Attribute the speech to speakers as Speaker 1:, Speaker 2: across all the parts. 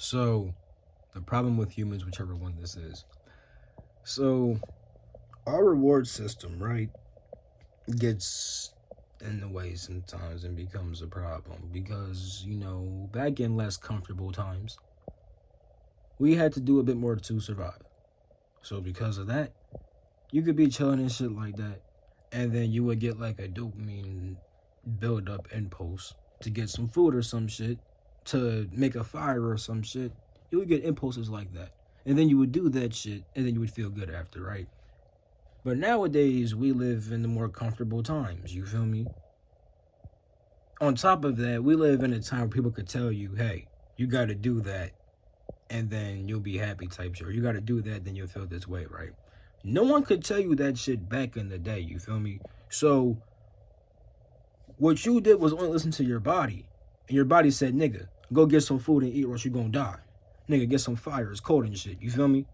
Speaker 1: So, the problem with humans, whichever one this is. So, our reward system, right, gets in the way sometimes and becomes a problem because, back in less comfortable times, we had to do a bit more to survive. So, because of that, you could be chilling and shit like that, and then you would get like a dopamine build up impulse to get some food or some shit, to make a fire or some shit. You would get impulses like that. And then you would do that shit, and then you would feel good after, right? But nowadays, we live in the more comfortable times, you feel me? On top of that, we live in a time where people could tell you, hey, you gotta do that, and then you'll be happy type shit. Or you gotta do that, then you'll feel this way, right? No one could tell you that shit back in the day, you feel me? So, what you did was only listen to your body. And your body said, nigga, go get some food and eat or else you gonna die. Nigga, get some fire, it's cold and shit, you feel me?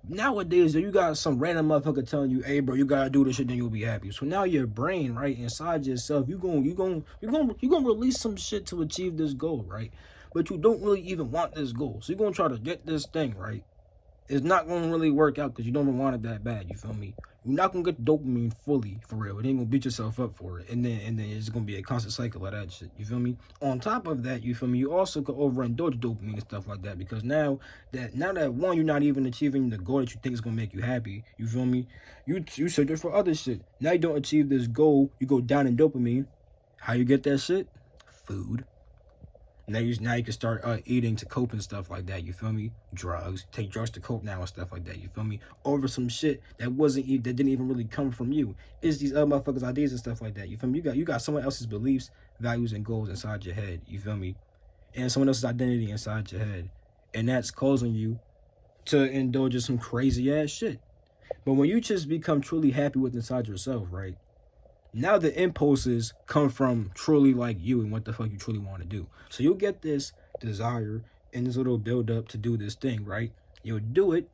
Speaker 1: Nowadays, you got some random motherfucker telling you, hey bro, you gotta do this shit, then you'll be happy. So now your brain, right, inside yourself, you gonna release some shit to achieve this goal, right? But you don't really even want this goal. So you're gonna try to get this thing, right? It's not gonna really work out because you don't even want it that bad, you feel me? You're not gonna get dopamine fully for real. It ain't gonna beat yourself up for it. And then it's gonna be a constant cycle of that shit. You feel me? On top of that, you feel me, you also could overindulge dopamine and stuff like that. Because now that one, you're not even achieving the goal that you think is gonna make you happy. You feel me? You searching for other shit. Now you don't achieve this goal, you go down in dopamine. How you get that shit? Food. Now you can start eating to cope and stuff like that. You feel me? Drugs. Take drugs to cope now and stuff like that. You feel me? Over some shit that didn't even really come from you. It's these other motherfuckers' ideas and stuff like that. You feel me? You got someone else's beliefs, values, and goals inside your head. You feel me? And someone else's identity inside your head, and that's causing you to indulge in some crazy ass shit. But when you just become truly happy with inside yourself, right? Now the impulses come from truly like you and what the fuck you truly want to do. So you'll get this desire and this little build up to do this thing, right? You'll do it.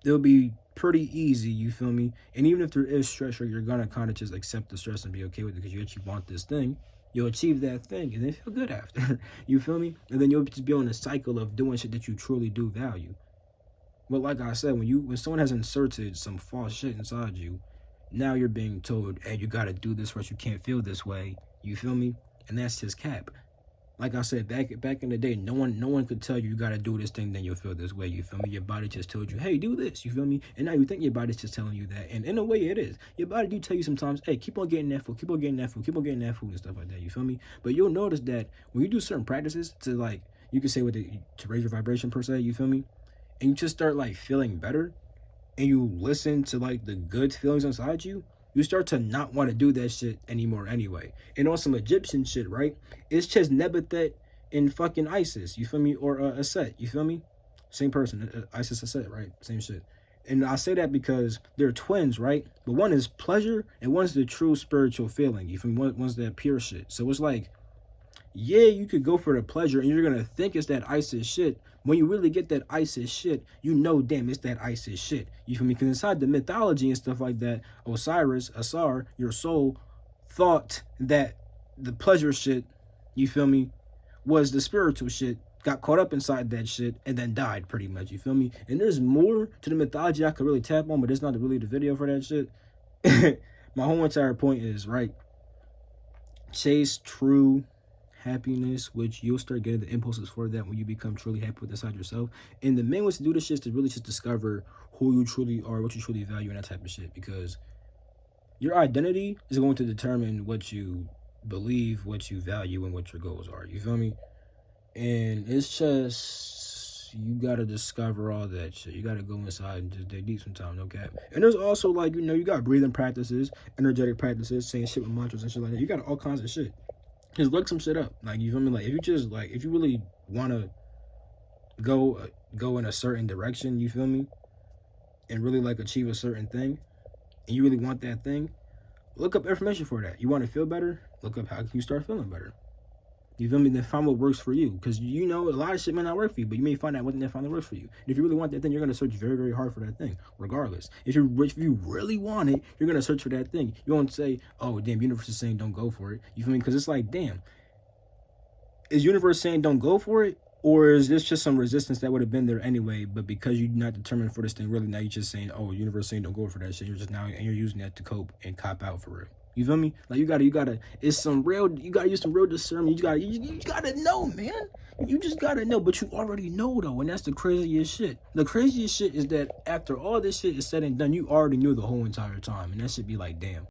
Speaker 1: It'll be pretty easy, you feel me? And even if there is stress, you're gonna kind of just accept the stress and be okay with it because you actually want this thing. You'll achieve that thing and then feel good after. You feel me? And then you'll just be on a cycle of doing shit that you truly do value. But like I said, when someone has inserted some false shit inside you, now you're being told, hey, you gotta do this or else you can't feel this way. You feel me? And that's just cap. Like I said, back in the day, no one could tell you gotta do this thing, then you'll feel this way. You feel me? Your body just told you, hey, do this. You feel me? And now you think your body's just telling you that. And in a way it is. Your body do tell you sometimes, hey, keep on getting that food, keep on getting that food, keep on getting that food and stuff like that. You feel me? But you'll notice that when you do certain practices to like, you can say to raise your vibration per se, you feel me? And you just start like feeling better, and you listen to like the good feelings inside you, you start to not want to do that shit anymore anyway. And on some Egyptian shit, right? It's just Nebuchadnezzar and fucking Isis, you feel me? Or Aset, you feel me? Same person, Isis Aset, right? Same shit. And I say that because they're twins, right? But one is pleasure and one's the true spiritual feeling. You feel me? One's that pure shit. So it's like, yeah, you could go for the pleasure and you're gonna think it's that ISIS shit. When you really get that ISIS shit, you know, damn, it's that ISIS shit. You feel me? Because inside the mythology and stuff like that, Osiris, Asar, your soul, thought that the pleasure shit, you feel me, was the spiritual shit, got caught up inside that shit, and then died pretty much, you feel me? And there's more to the mythology I could really tap on, but it's not really the video for that shit. My whole entire point is, right, chase true happiness, which you'll start getting the impulses for that when you become truly happy with inside yourself. And the main way to do this shit is to really just discover who you truly are, what you truly value, and that type of shit. Because your identity is going to determine what you believe, what you value, and what your goals are. You feel me? And it's just, you gotta discover all that shit. You gotta go inside and just dig deep sometimes, no cap. And there's also like, you got breathing practices, energetic practices, saying shit with mantras and shit like that. You got all kinds of shit. Just look some shit up. Like, you feel me? Like, if you really want to go in a certain direction, you feel me? And really, like, achieve a certain thing, and you really want that thing, look up information for that. You want to feel better? Look up how can you start feeling better. You feel me? Then find what works for you. Because, a lot of shit may not work for you, but you may find out what that finally works for you. And if you really want that thing, you're going to search very, very hard for that thing, regardless. If you really want it, you're going to search for that thing. You won't say, oh, damn, universe is saying don't go for it. You feel me? Because it's like, damn, is universe saying don't go for it? Or is this just some resistance that would have been there anyway, but because you're not determined for this thing, really now you're just saying, oh, universe saying don't go for that shit. You're just now, and you're using that to cope and cop out for real. You feel me? Like you gotta, it's some real, you gotta use some real discernment. You gotta know, man. You just gotta know, but you already know though, and that's the craziest shit. The craziest shit is that after all this shit is said and done, you already knew the whole entire time, and that should be like, damn.